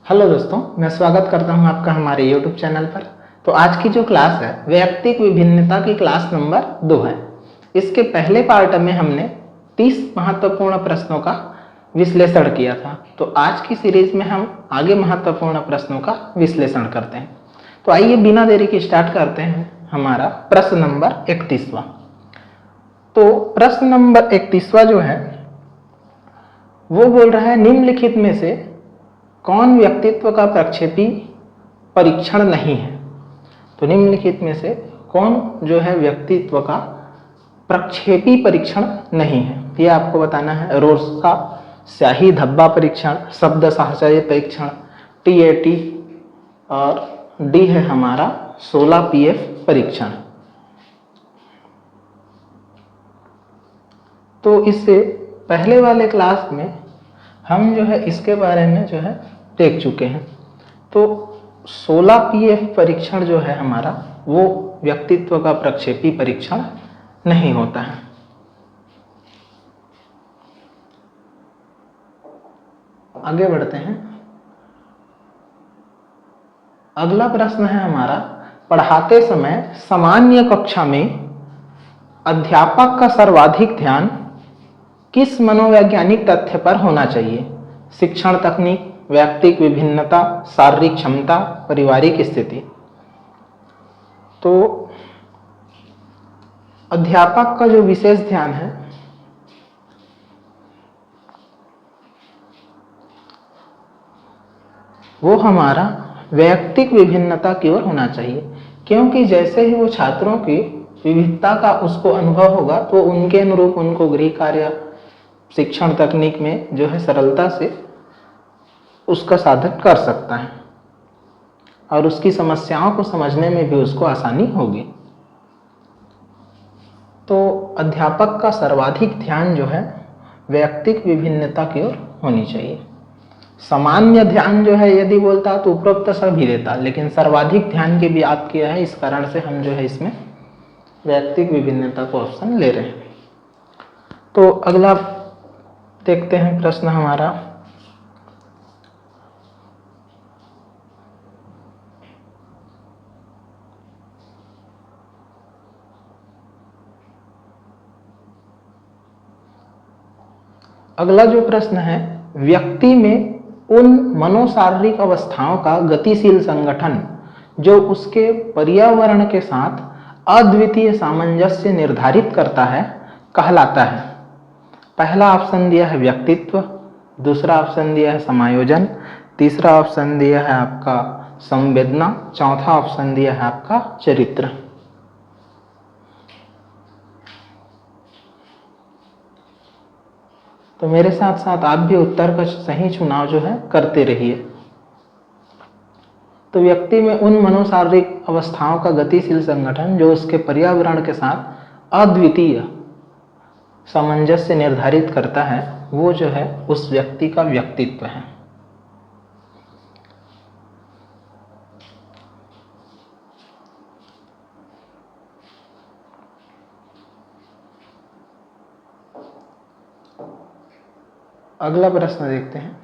Hello दोस्तों, मैं स्वागत करता हूं आपका हमारे YouTube चैनल पर। तो आज की जो क्लास है वैयक्तिक विभिन्नता की क्लास नंबर 2 है। इसके पहले पार्ट में हमने 30 महत्वपूर्ण प्रश्नों का विश्लेषण किया था। तो आज की सीरीज में हम आगे महत्वपूर्ण प्रश्नों का विश्लेषण करते हैं। तो आइए बिना देरी के स्टार्ट करते हैं हमारा प्रश्न नंबर 31वां। तो प्रश्न नंबर 31वां जो है वो बोल रहा है, निम्नलिखित में से कौन व्यक्तित्व का प्रक्षेपी परीक्षण नहीं है। तो निम्नलिखित में से कौन जो है व्यक्तित्व का प्रक्षेपी परीक्षण नहीं है, यह आपको बताना है। रोल्स का स्याही धब्बा परीक्षण, शब्द साहचर्य परीक्षण, TAT, और डी है हमारा 16 PF परीक्षण। तो इससे पहले वाले क्लास में हम जो है इसके बारे में जो है देख चुके हैं। तो 16 PF परीक्षण जो है हमारा वो व्यक्तित्व का प्रक्षेपी परीक्षण नहीं होता है। आगे बढ़ते हैं। अगला प्रश्न है हमारा, पढ़ाते समय सामान्य कक्षा में अध्यापक का सर्वाधिक ध्यान किस मनोवैज्ञानिक तथ्य पर होना चाहिए? शिक्षण तकनीक, वैयक्तिक विभिन्नता, शारीरिक क्षमता, पारिवारिक स्थिति। तो अध्यापक का जो विशेष ध्यान है वो हमारा वैयक्तिक विभिन्नता की ओर होना चाहिए, क्योंकि जैसे ही वो छात्रों की विविधता का उसको अनुभव होगा तो उनके अनुरूप उनको गृह कार्य, शिक्षण तकनीक में जो है सरलता से उसका साधन कर सकता है और उसकी समस्याओं को समझने में भी उसको आसानी होगी। तो अध्यापक का सर्वाधिक ध्यान जो है वैयक्तिक विभिन्नता की ओर होनी चाहिए। सामान्य ध्यान जो है यदि बोलता तो उपरोक्त सभी देता, लेकिन सर्वाधिक ध्यान की भी बात किया है, इस कारण से हम जो है इसमें वैयक्तिक विभिन्नता को ऑप्शन ले रहे हैं। तो अगला देखते हैं प्रश्न हमारा, अगला जो प्रश्न है, व्यक्ति में उन मनोशारीरिक अवस्थाओं का गतिशील संगठन जो उसके पर्यावरण के साथ अद्वितीय सामंजस्य निर्धारित करता है कहलाता है। पहला ऑप्शन दिया है व्यक्तित्व, दूसरा ऑप्शन दिया है समायोजन, तीसरा ऑप्शन दिया है आपका संवेदना, चौथा ऑप्शन दिया है आपका चरित्र। तो मेरे साथ साथ आप भी उत्तर का सही चुनाव जो है करते रहिए। तो व्यक्ति में उन मनोशारीरिक अवस्थाओं का गतिशील संगठन जो उसके पर्यावरण के साथ अद्वितीय सामंजस्य निर्धारित करता है वो जो है उस व्यक्ति का व्यक्तित्व है। अगला प्रश्न देखते हैं,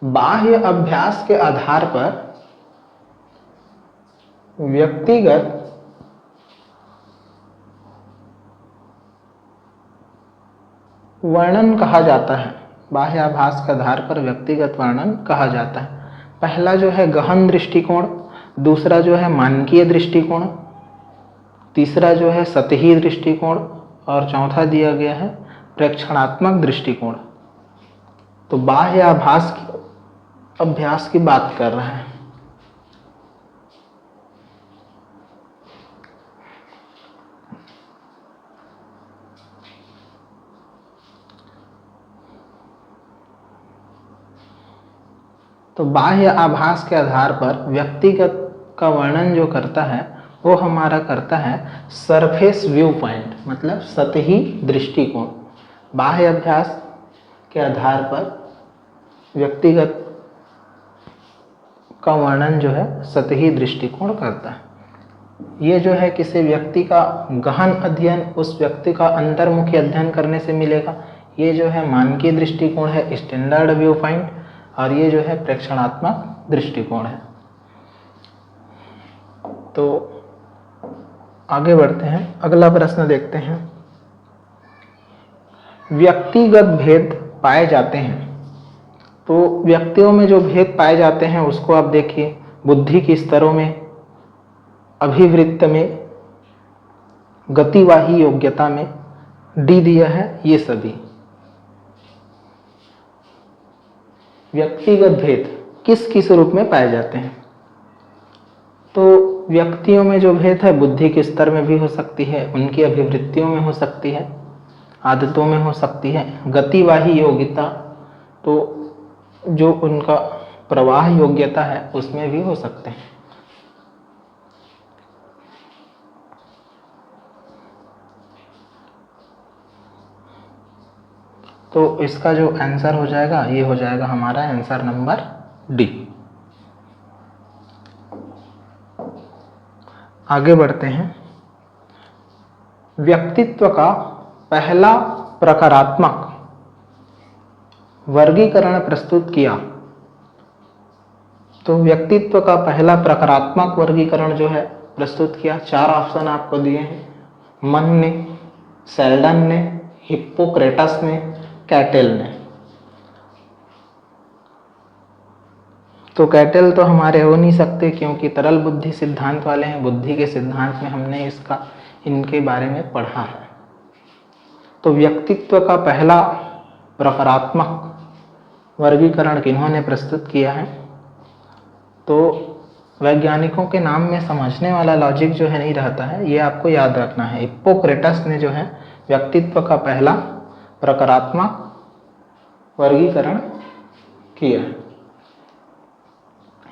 बाह्य अभ्यास के आधार पर व्यक्तिगत वर्णन कहा जाता है। बाह्य आभास के आधार पर व्यक्तिगत वर्णन कहा जाता है। पहला जो है गहन दृष्टिकोण, दूसरा जो है मानकीय दृष्टिकोण, तीसरा जो है सतही दृष्टिकोण और चौथा दिया गया है प्रेक्षणात्मक दृष्टिकोण। तो बाह्य आभास अभ्यास की बात कर रहे हैं। तो बाह्य आभास के आधार पर व्यक्तिगत का वर्णन जो करता है वो हमारा करता है सरफेस व्यू पॉइंट, मतलब सतही दृष्टिकोण। बाह्य अभ्यास के आधार पर व्यक्तिगत का वर्णन जो है सतही दृष्टिकोण करता है। ये जो है किसी व्यक्ति का गहन अध्ययन, उस व्यक्ति का अंतर्मुखी अध्ययन करने से मिलेगा। ये जो है मानकीय दृष्टिकोण है, स्टैंडर्ड व्यू पॉइंट, और ये जो है प्रेक्षणात्मक दृष्टिकोण है। तो आगे बढ़ते हैं, अगला प्रश्न देखते हैं। व्यक्तिगत भेद पाए जाते हैं। तो व्यक्तियों में जो भेद पाए जाते हैं उसको आप देखिए, बुद्धि के स्तरों में, अभिवृत्त में, गतिवाही योग्यता में, डी दिया है, ये सभी व्यक्तिगत भेद किस किस रूप में पाए जाते हैं। तो व्यक्तियों में जो भेद है बुद्धि के स्तर में भी हो सकती है, उनकी अभिवृत्तियों में हो सकती है, आदतों में हो सकती है। गतिवाही योग्यता तो जो उनका प्रवाह योग्यता है उसमें भी हो सकते हैं। तो इसका जो आंसर हो जाएगा ये हो जाएगा हमारा आंसर नंबर डी। आगे बढ़ते हैं। व्यक्तित्व का पहला प्रकारात्मक वर्गीकरण प्रस्तुत किया। तो व्यक्तित्व का पहला प्रकारात्मक वर्गीकरण जो है प्रस्तुत किया, 4 ऑप्शन आपको दिए हैं, मन ने, सेल्डन ने, हिप्पोक्रेटस ने, कैटेल ने। तो कैटेल तो हमारे हो नहीं सकते क्योंकि तरल बुद्धि सिद्धांत वाले हैं, बुद्धि के सिद्धांत में हमने इनके बारे में पढ़ा है। तो व्यक्तित्व का पहला प्रकारात्मक वर्गीकरण किन्होंने प्रस्तुत किया है। तो वैज्ञानिकों के नाम में समझने वाला लॉजिक जो है नहीं रहता है, ये आपको याद रखना है। हिप्पोक्रेटस ने जो है व्यक्तित्व का पहला प्रकारात्मक वर्गीकरण किया।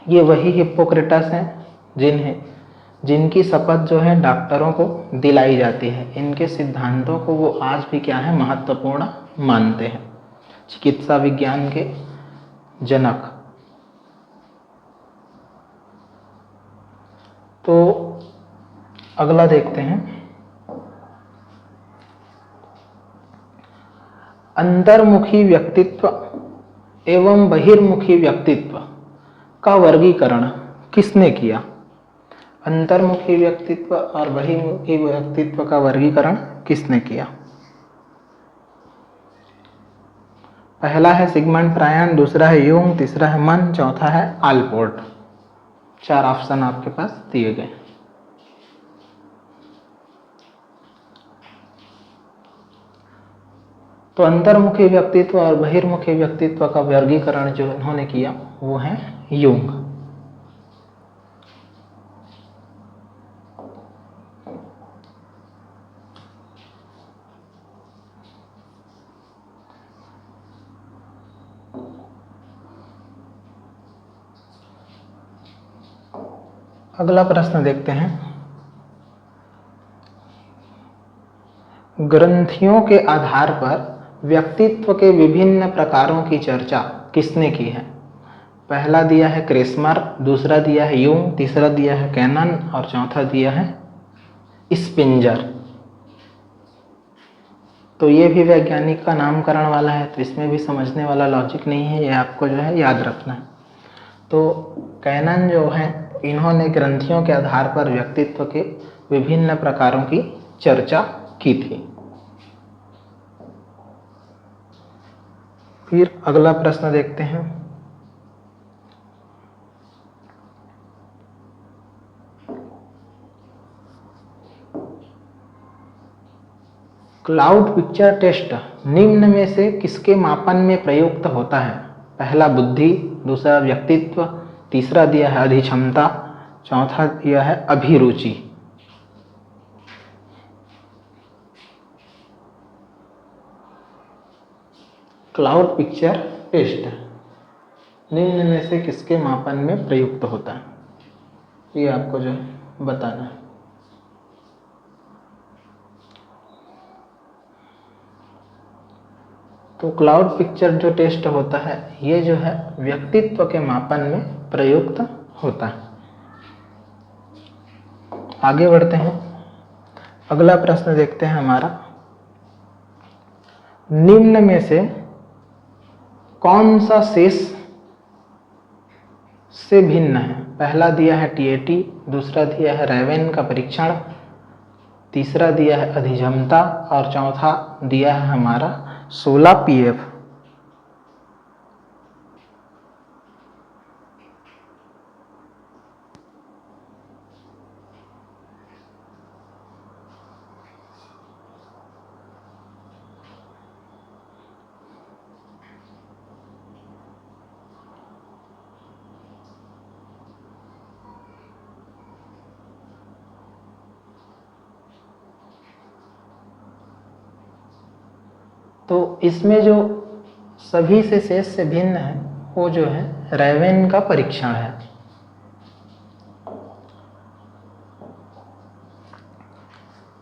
ये वही हिप्पोक्रेटस हैं जिनकी शपथ जो है डॉक्टरों को दिलाई जाती है। इनके सिद्धांतों को वो आज भी क्या है, महत्वपूर्ण मानते हैं। चिकित्सा विज्ञान के जनक। तो अगला देखते हैं, अंतर्मुखी व्यक्तित्व एवं बहिर्मुखी व्यक्तित्व का वर्गीकरण किसने किया। अंतर्मुखी व्यक्तित्व और बहिर्मुखी व्यक्तित्व का वर्गीकरण किसने किया। पहला है सिगमंड फ्रायड, दूसरा है यूंग, तीसरा है मन, चौथा है आलपोर्ट। 4 ऑप्शन आपके पास दिए गए। तो अंतर्मुखी व्यक्तित्व और बहिर्मुखी व्यक्तित्व का वर्गीकरण जो उन्होंने किया वो है यूंग। अगला प्रश्न देखते हैं। ग्रंथियों के आधार पर व्यक्तित्व के विभिन्न प्रकारों की चर्चा किसने की है। पहला दिया है क्रेस्मर, दूसरा दिया है यूंग, तीसरा दिया है कैनन और चौथा दिया है स्पिंजर। तो ये भी वैज्ञानिक का नामकरण वाला है, तो इसमें भी समझने वाला लॉजिक नहीं है, ये आपको जो है याद रखना है। तो कैनन जो है इन्होंने ग्रंथियों के आधार पर व्यक्तित्व के विभिन्न प्रकारों की चर्चा की थी। फिर अगला प्रश्न देखते हैं। क्लाउड पिक्चर टेस्ट निम्न में से किसके मापन में प्रयुक्त होता है। पहला बुद्धि, दूसरा व्यक्तित्व, तीसरा दिया है अधिक्षमता, चौथा दिया है अभिरुचि। क्लाउड पिक्चर टेस्ट निम्न में से किसके मापन में प्रयुक्त होता है, ये आपको जो है बताना है। तो क्लाउड पिक्चर जो टेस्ट होता है ये जो है व्यक्तित्व के मापन में प्रयुक्त होता है। आगे बढ़ते हैं। अगला प्रश्न देखते हैं हमारा, निम्न में से कौन सा शेष से भिन्न है। पहला दिया है टीएटी, दूसरा दिया है रैवेन का परीक्षण, तीसरा दिया है अधिगमता और चौथा दिया है हमारा 16 पीएफ। तो इसमें जो सभी से शेष से भिन्न है वो जो है रैवेन का परीक्षण है।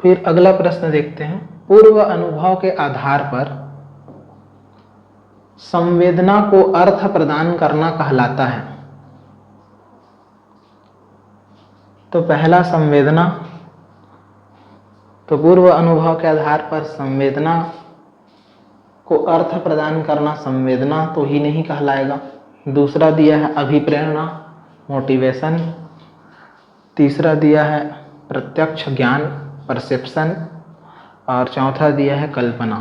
फिर अगला प्रश्न देखते हैं। पूर्व अनुभव के आधार पर संवेदना को अर्थ प्रदान करना कहलाता है। तो पहला संवेदना, तो पूर्व अनुभव के आधार पर संवेदना को अर्थ प्रदान करना संवेदना तो ही नहीं कहलाएगा। दूसरा दिया है अभिप्रेरणा, मोटिवेशन, तीसरा दिया है प्रत्यक्ष ज्ञान, परसेप्शन, और चौथा दिया है कल्पना,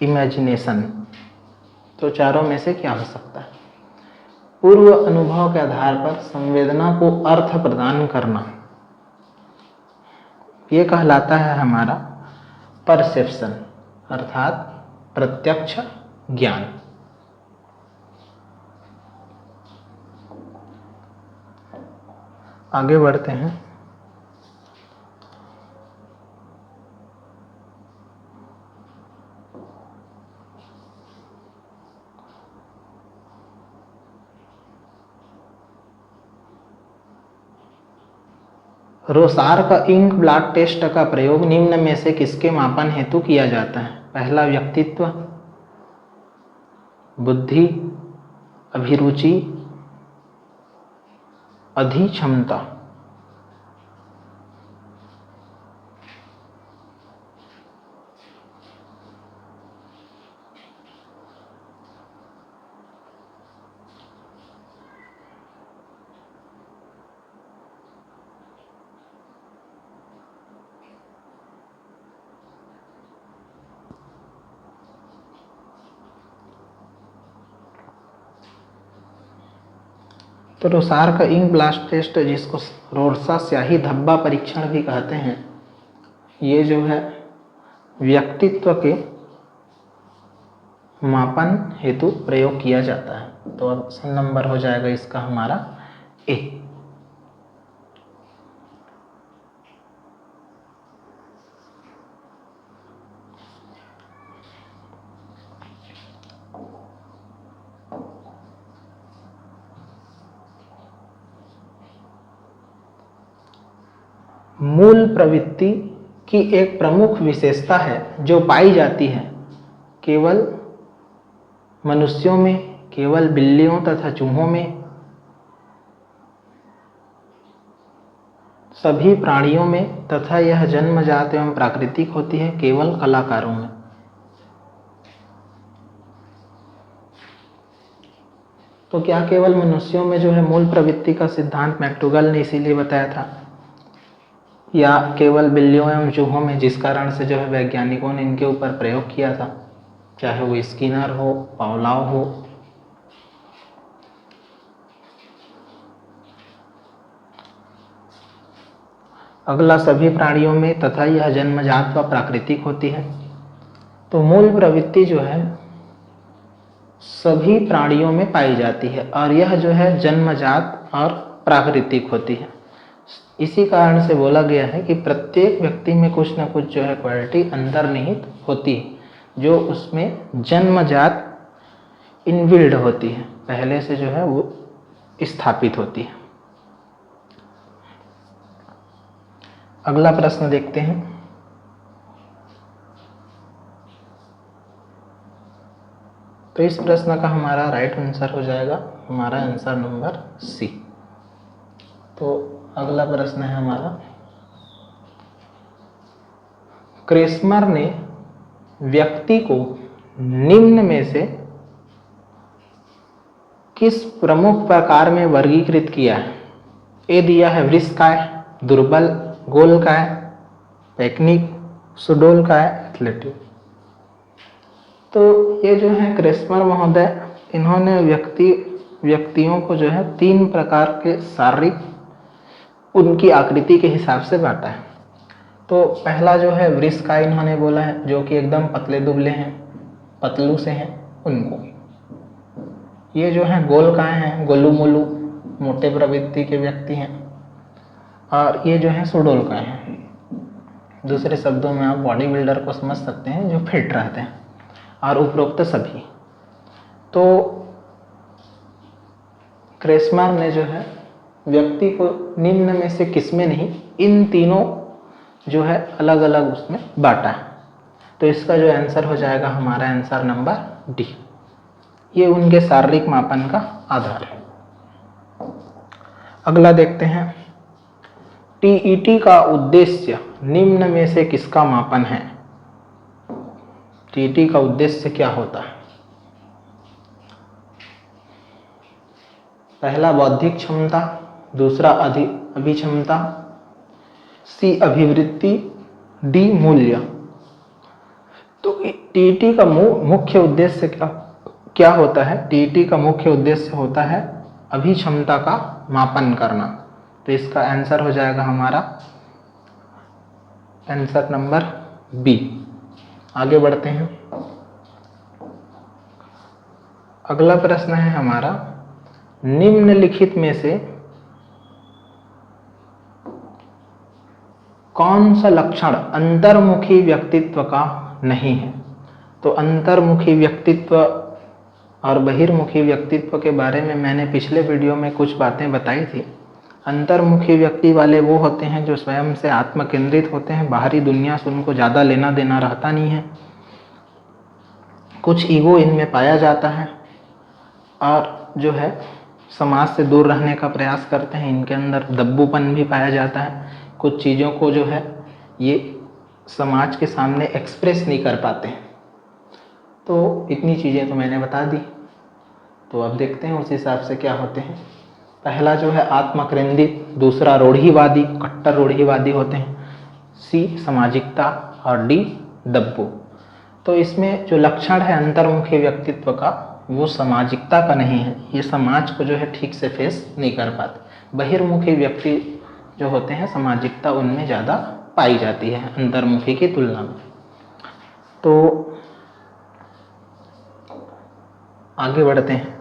इमेजिनेशन। तो चारों में से क्या हो सकता है? पूर्व अनुभव के आधार पर संवेदना को अर्थ प्रदान करना, ये कहलाता है हमारा परसेप्शन अर्थात प्रत्यक्ष ज्ञान। आगे बढ़ते हैं। रोसार का इंक ब्लड टेस्ट का प्रयोग निम्न में से किसके मापन हेतु किया जाता है? पहला व्यक्तित्व, बुद्धि, अभिरुचि, अधिक्षमता। तो रोसार का इंक ब्लास्ट टेस्ट, जिसको रोरसा स्याही धब्बा परीक्षण भी कहते हैं, ये जो है व्यक्तित्व के मापन हेतु प्रयोग किया जाता है। तो ऑप्शन नंबर हो जाएगा इसका हमारा ए। मूल प्रवृत्ति की एक प्रमुख विशेषता है जो पाई जाती है केवल मनुष्यों में, केवल बिल्लियों तथा चूहों में, सभी प्राणियों में, तथा यह जन्मजात एवं प्राकृतिक होती है केवल कलाकारों में। तो क्या केवल मनुष्यों में जो है मूल प्रवृत्ति का सिद्धांत मैक्डूगल ने इसीलिए बताया था, या केवल बिल्लियों एवं चूहों में, जिस कारण से जो है वैज्ञानिकों ने इनके ऊपर प्रयोग किया था, चाहे वो स्किनर हो, पावलोव हो। अगला सभी प्राणियों में तथा यह जन्मजात व प्राकृतिक होती है। तो मूल प्रवृत्ति जो है सभी प्राणियों में पाई जाती है और यह जो है जन्मजात और प्राकृतिक होती है। इसी कारण से बोला गया है कि प्रत्येक व्यक्ति में कुछ ना कुछ जो है क्वालिटी अंतर्निहित होती है, जो उसमें जन्मजात इनबिल्ड होती है, पहले से जो है वो स्थापित होती है। अगला प्रश्न देखते हैं। तो इस प्रश्न का हमारा राइट आंसर हो जाएगा हमारा आंसर नंबर सी। तो अगला प्रश्न है हमारा, क्रेस्मर ने व्यक्ति को निम्न में से किस प्रमुख प्रकार में वर्गीकृत किया है? ए दिया है वृषकाय, दुर्बल, गोलकाय, पेकनिक, सुडोलकाय, एथलेटिक। तो ये जो है क्रेस्मर महोदय, इन्होंने व्यक्तियों को जो है 3 प्रकार के शारीरिक उनकी आकृति के हिसाब से बांटा है। तो पहला जो है वृषकाय इन्होंने बोला है, जो कि एकदम पतले दुबले हैं, पतलू से हैं उनको। ये जो है गोलकाय हैं, गोलू मोलू मोटे प्रवृत्ति के व्यक्ति हैं। और ये जो है सुडोलकाय हैं, दूसरे शब्दों में आप बॉडी बिल्डर को समझ सकते हैं, जो फिट रहते हैं। और उपरोक्त सभी। तो क्रेस्मर ने जो है व्यक्ति को निम्न में से किसमें नहीं, इन तीनों जो है अलग अलग उसमें बांटा है। तो इसका जो आंसर हो जाएगा हमारा आंसर नंबर डी। ये उनके शारीरिक मापन का आधार है। अगला देखते हैं, टीईटी का उद्देश्य निम्न में से किसका मापन है? टीईटी का उद्देश्य क्या होता है? पहला बौद्धिक क्षमता, दूसरा अभिक्षमता, सी अभिवृत्ति, डी मूल्य। तो टीईटी का मुख्य उद्देश्य क्या होता है? टीईटी का मुख्य उद्देश्य होता है अभिक्षमता का मापन करना। तो इसका आंसर हो जाएगा हमारा आंसर नंबर बी। आगे बढ़ते हैं। अगला प्रश्न है हमारा, निम्नलिखित में से कौन सा लक्षण अंतर्मुखी व्यक्तित्व का नहीं है? तो अंतर्मुखी व्यक्तित्व और बहिर्मुखी व्यक्तित्व के बारे में मैंने पिछले वीडियो में कुछ बातें बताई थी। अंतर्मुखी व्यक्ति वाले वो होते हैं जो स्वयं से आत्म केंद्रित होते हैं, बाहरी दुनिया से उनको ज़्यादा लेना देना रहता नहीं है। कुछ ईगो इनमें पाया जाता है और जो है समाज से दूर रहने का प्रयास करते हैं। इनके अंदर दब्बूपन भी पाया जाता है। कुछ चीज़ों को जो है ये समाज के सामने एक्सप्रेस नहीं कर पाते हैं। तो इतनी चीज़ें तो मैंने बता दी। तो अब देखते हैं उस हिसाब से क्या होते हैं। पहला जो है आत्मकेंद्रित, दूसरा रूढ़िवादी, कट्टर रूढ़िवादी होते हैं, सी सामाजिकता और डी दब्बू। तो इसमें जो लक्षण है अंतर्मुखी व्यक्तित्व का, वो सामाजिकता का नहीं है। ये समाज को जो है ठीक से फेस नहीं कर पाते। बहिर्मुखी व्यक्ति जो होते हैं, सामाजिकता उनमें ज़्यादा पाई जाती है अंतर्मुखी की तुलना में। तो आगे बढ़ते हैं।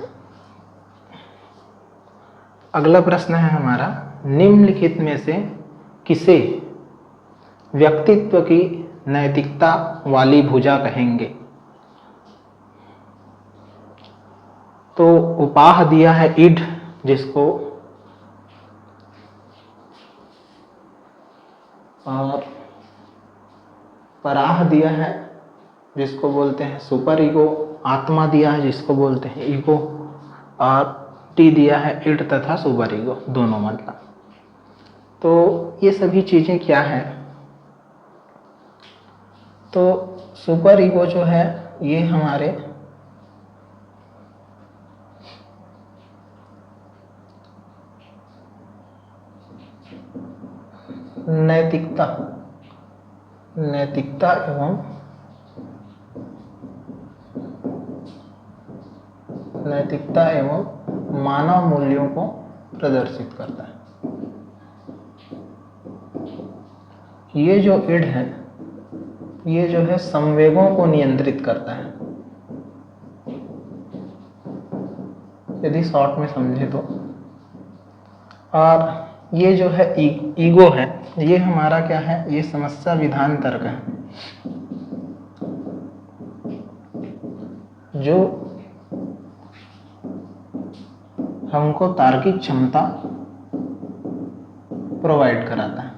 अगला प्रश्न है हमारा, निम्नलिखित में से किसे व्यक्तित्व की नैतिकता वाली भुजा कहेंगे? तो उपाह दिया है ईड, जिसको और पराह दिया है जिसको बोलते हैं सुपर ईगो, आत्मा दिया है जिसको बोलते हैं ईगो, और टी दिया है इड तथा सुपर ईगो, दोनों मतलब। तो ये सभी चीज़ें क्या है? तो सुपर ईगो जो है ये हमारे नैतिकता एवं मानव मूल्यों को प्रदर्शित करता है। ये जो इड है, ये जो है संवेगों को नियंत्रित करता है। यदि शॉर्ट में समझे तो। और ये जो है ईगो है, ये हमारा क्या है? ये समस्या विधान तर्क है, जो हमको तार्किक क्षमता प्रोवाइड कराता है।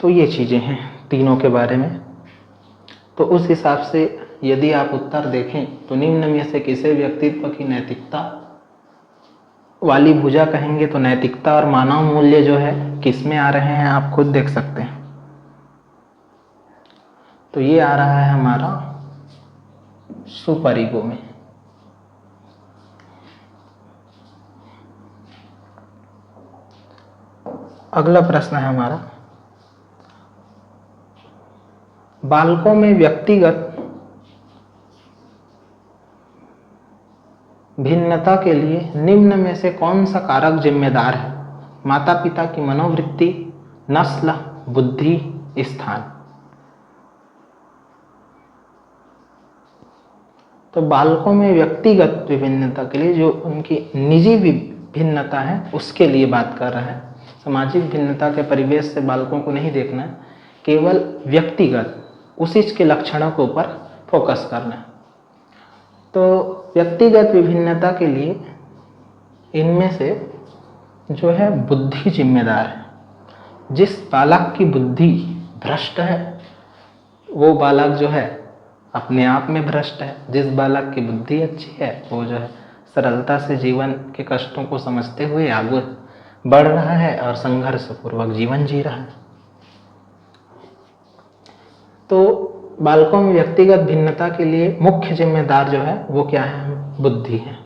तो ये चीज़ें हैं तीनों के बारे में। तो उस हिसाब से यदि आप उत्तर देखें तो निम्न में से किसे व्यक्तित्व की नैतिकता वाली भुजा कहेंगे? तो नैतिकता और मानव मूल्य जो है किस में आ रहे हैं, आप खुद देख सकते हैं। तो ये आ रहा है हमारा सुपर ईगो में। अगला प्रश्न है हमारा, बालकों में व्यक्तिगत भिन्नता के लिए निम्न में से कौन सा कारक जिम्मेदार है? माता पिता की मनोवृत्ति, नस्ल, बुद्धि, स्थान। तो बालकों में व्यक्तिगत विभिन्नता के लिए जो उनकी निजी भिन्नता है उसके लिए बात कर रहा है। सामाजिक भिन्नता के परिवेश से बालकों को नहीं देखना है, केवल व्यक्तिगत उसी के लक्षणों के ऊपर फोकस करना है। तो व्यक्तिगत विभिन्नता के लिए इनमें से जो है बुद्धि जिम्मेदार है। जिस बालक की बुद्धि भ्रष्ट है वो बालक जो है अपने आप में भ्रष्ट है। जिस बालक की बुद्धि अच्छी है वो जो है सरलता से जीवन के कष्टों को समझते हुए आगे बढ़ रहा है और संघर्षपूर्वक जीवन जी रहा है। तो बालकों में व्यक्तिगत भिन्नता के लिए मुख्य जिम्मेदार जो है वो क्या है? बुद्धि है।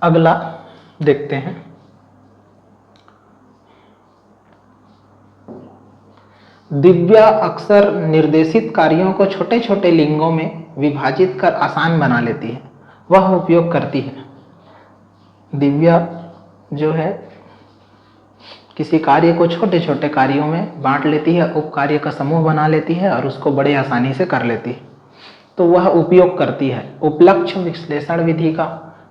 अगला देखते हैं, दिव्या अक्सर निर्देशित कार्यों को छोटे छोटे लिंगों में विभाजित कर आसान बना लेती है, वह उपयोग करती है। दिव्या जो है किसी कार्य को छोटे छोटे कार्यों में बांट लेती है, उप कार्य का समूह बना लेती है और उसको बड़े आसानी से कर लेती है। तो वह उपयोग करती है उपलक्ष्य विश्लेषण विधि का,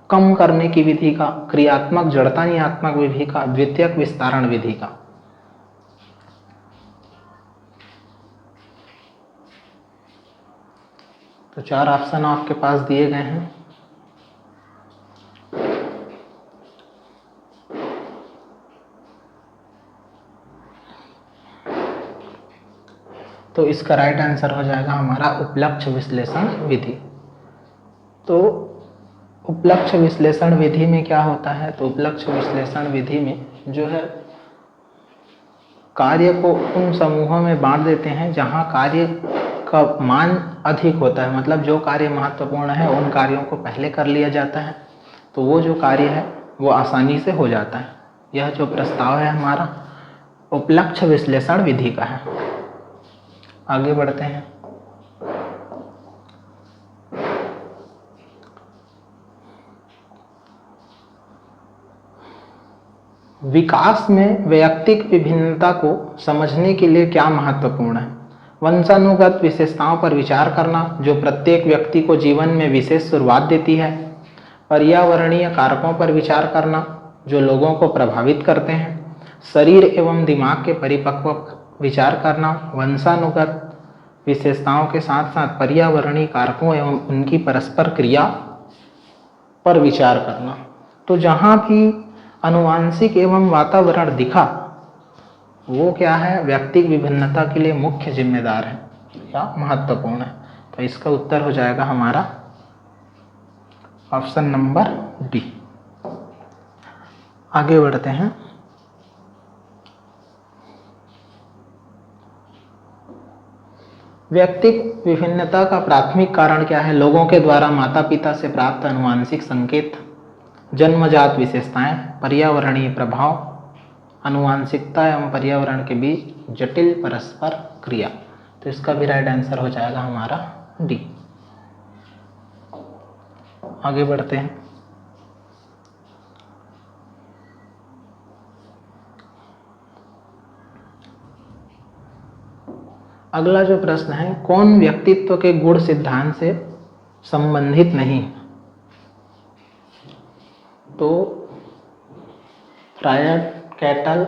कम करने की विधि का, क्रियात्मक जड़ता नियात्मक विधि का, द्वितीयक विस्तारण विधि का। तो 4 ऑप्शन आपके पास दिए गए हैं। तो इसका राइट आंसर हो जाएगा हमारा उपलक्ष्य विश्लेषण विधि। तो उपलक्ष्य विश्लेषण विधि में क्या होता है? तो उपलक्ष्य विश्लेषण विधि में जो है कार्य को उन समूहों में बांट देते हैं जहां कार्य का मान अधिक होता है, मतलब जो कार्य महत्वपूर्ण है उन कार्यों को पहले कर लिया जाता है, तो वो जो कार्य है वो आसानी से हो जाता है। यह जो प्रस्ताव है हमारा उपलक्ष्य विश्लेषण विधि का है। आगे बढ़ते हैं। विकास में वैयक्तिक विभिन्नता को समझने के लिए क्या महत्वपूर्ण है? वंशानुगत विशेषताओं पर विचार करना जो प्रत्येक व्यक्ति को जीवन में विशेष शुरुआत देती है, पर्यावरणीय कारकों पर विचार करना जो लोगों को प्रभावित करते हैं, शरीर एवं दिमाग के परिपक्व विचार करना, वंशानुगत विशेषताओं के साथ साथ पर्यावरणीय कारकों एवं उनकी परस्पर क्रिया पर विचार करना। तो जहाँ भी अनुवांशिक एवं वातावरण दिखा वो क्या है? व्यक्तिगत विभिन्नता के लिए मुख्य जिम्मेदार है या महत्वपूर्ण है। तो इसका उत्तर हो जाएगा हमारा ऑप्शन नंबर डी। आगे बढ़ते हैं। व्यक्तिगत विभिन्नता का प्राथमिक कारण क्या है? लोगों के द्वारा माता पिता से प्राप्त अनुवांशिक संकेत, जन्मजात विशेषताएं, पर्यावरणीय प्रभाव, अनुवांशिकता एवं पर्यावरण के बीच जटिल परस्पर क्रिया। तो इसका भी राइट आंसर हो जाएगा हमारा डी। आगे बढ़ते हैं। अगला जो प्रश्न है, कौन व्यक्तित्व के गुण सिद्धांत से संबंधित नहीं? तो फ्रायड, कैटल,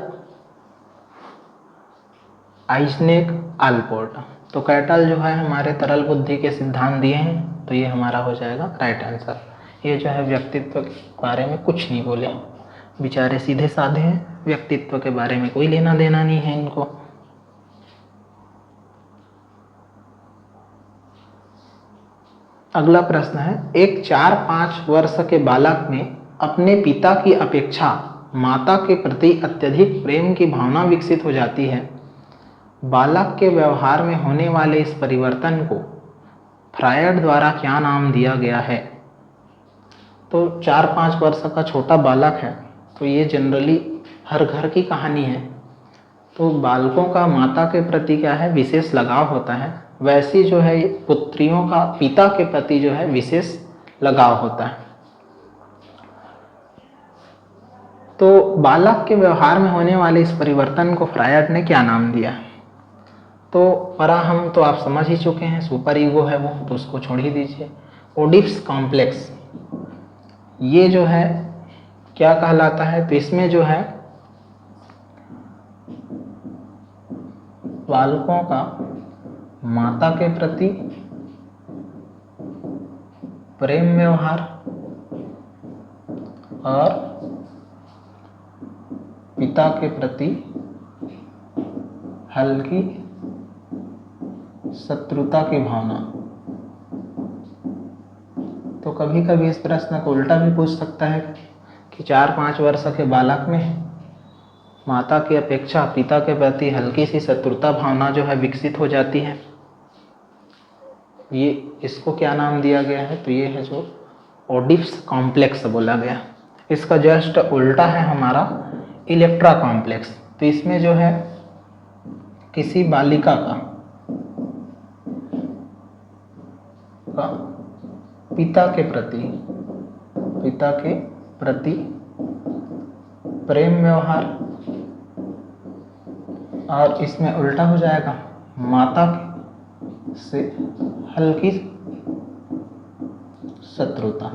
आइजनेक, आलपोर्ट। तो कैटल जो है हमारे तरल बुद्धि के सिद्धांत दिए हैं, तो ये हमारा हो जाएगा राइट आंसर। ये जो है व्यक्तित्व के बारे में कुछ नहीं बोले, बेचारे सीधे साधे हैं, व्यक्तित्व के बारे में कोई लेना देना नहीं है इनको। अगला प्रश्न है, एक 4-5 वर्ष के बालक में अपने पिता की अपेक्षा माता के प्रति अत्यधिक प्रेम की भावना विकसित हो जाती है, बालक के व्यवहार में होने वाले इस परिवर्तन को फ्रायड द्वारा क्या नाम दिया गया है? तो 4-5 वर्ष का छोटा बालक है, तो ये जनरली हर घर की कहानी है। तो बालकों का माता के प्रति क्या है, विशेष लगाव होता है। वैसी जो है पुत्रियों का पिता के प्रति जो है विशेष लगाव होता है। तो बालक के व्यवहार में होने वाले इस परिवर्तन को फ्रायड ने क्या नाम दिया? तो पराहम तो आप समझ ही चुके हैं, सुपर ईगो है वो, तो उसको छोड़ ही दीजिए। ओडिप्स कॉम्प्लेक्स, ये जो है क्या कहलाता है? तो इसमें जो है बालकों का माता के प्रति प्रेम व्यवहार और पिता के प्रति हल्की शत्रुता की भावना। तो कभी कभी इस प्रश्न को उल्टा भी पूछ सकता है कि 4-5 वर्ष के बालक में माता की अपेक्षा पिता के प्रति हल्की सी शत्रुता भावना जो है विकसित हो जाती है। ये इसको क्या नाम दिया गया है? तो ये है जो ओडिप्स कॉम्प्लेक्स बोला गया। इसका जस्ट उल्टा है हमारा इलेक्ट्रा कॉम्प्लेक्स। तो इसमें जो है किसी बालिका का पिता के प्रति प्रेम व्यवहार, और इसमें उल्टा हो जाएगा माता से हल्की शत्रुता।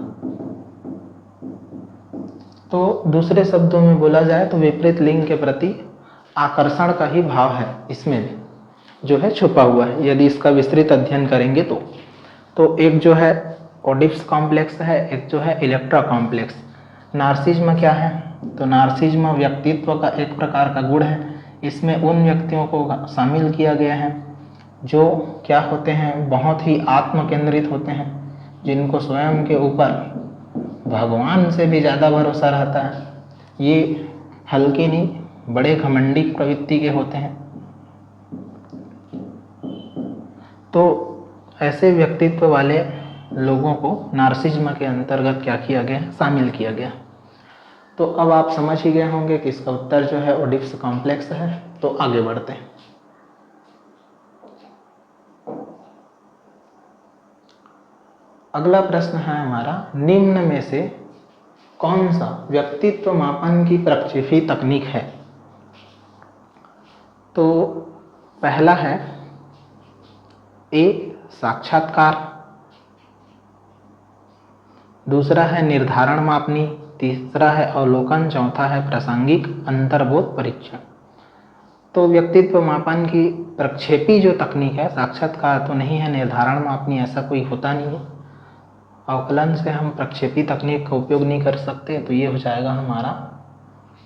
तो दूसरे शब्दों में बोला जाए तो विपरीत लिंग के प्रति आकर्षण का ही भाव है इसमें भी जो है छुपा हुआ है, यदि इसका विस्तृत अध्ययन करेंगे तो एक जो है ओडिप्स कॉम्प्लेक्स है, एक जो है इलेक्ट्रा कॉम्प्लेक्स। नार्सिज्म क्या है? तो नार्सिज्म व्यक्तित्व का एक प्रकार का गुण है। इसमें उन व्यक्तियों को शामिल किया गया है जो क्या होते हैं, बहुत ही आत्म केंद्रित होते हैं, जिनको स्वयं के ऊपर भगवान से भी ज़्यादा भरोसा रहता है। ये हल्के नहीं, बड़े घमंडी प्रवृत्ति के होते हैं। तो ऐसे व्यक्तित्व वाले लोगों को नार्सिज्म के अंतर्गत क्या किया गया, शामिल किया गया। तो अब आप समझ ही गए होंगे कि इसका उत्तर जो है ओडिप्स कॉम्प्लेक्स है। तो आगे बढ़ते हैं। अगला प्रश्न है हमारा, निम्न में से कौन सा व्यक्तित्व मापन की प्रक्षेपी तकनीक है? तो पहला है ए साक्षात्कार, दूसरा है निर्धारण मापनी, तीसरा है अवलोकन, चौथा है प्रासंगिक अंतर्बोध परीक्षण। तो व्यक्तित्व मापन की प्रक्षेपी जो तकनीक है, साक्षात्कार तो नहीं है, निर्धारण मापनी ऐसा कोई होता नहीं है, अवकलन से हम प्रक्षेपी तकनीक का उपयोग नहीं कर सकते। तो ये हो जाएगा हमारा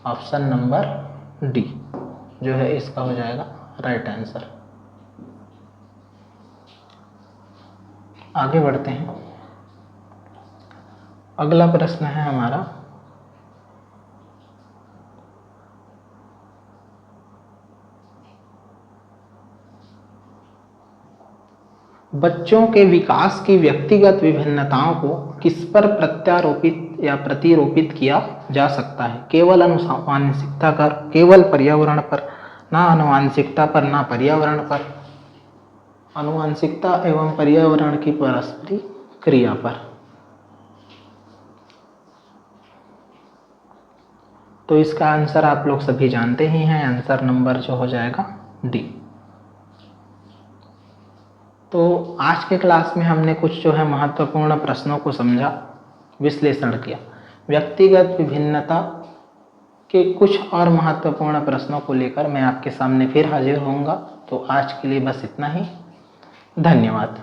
ऑप्शन नंबर डी जो है इसका हो जाएगा राइट आंसर। आगे बढ़ते हैं। अगला प्रश्न है हमारा, बच्चों के विकास की व्यक्तिगत विभिन्नताओं को किस पर प्रत्यारोपित या प्रतिरोपित किया जा सकता है? केवल आनुवांशिकता पर, केवल पर्यावरण पर, ना आनुवांशिकता पर ना पर्यावरण पर, आनुवांशिकता एवं पर्यावरण की परस्परी क्रिया पर। तो इसका आंसर आप लोग सभी जानते ही हैं, आंसर नंबर जो हो जाएगा डी। तो आज के क्लास में हमने कुछ जो है महत्वपूर्ण प्रश्नों को समझा, विश्लेषण किया। व्यक्तिगत विभिन्नता के कुछ और महत्वपूर्ण प्रश्नों को लेकर मैं आपके सामने फिर हाजिर होऊंगा। तो आज के लिए बस इतना ही। धन्यवाद।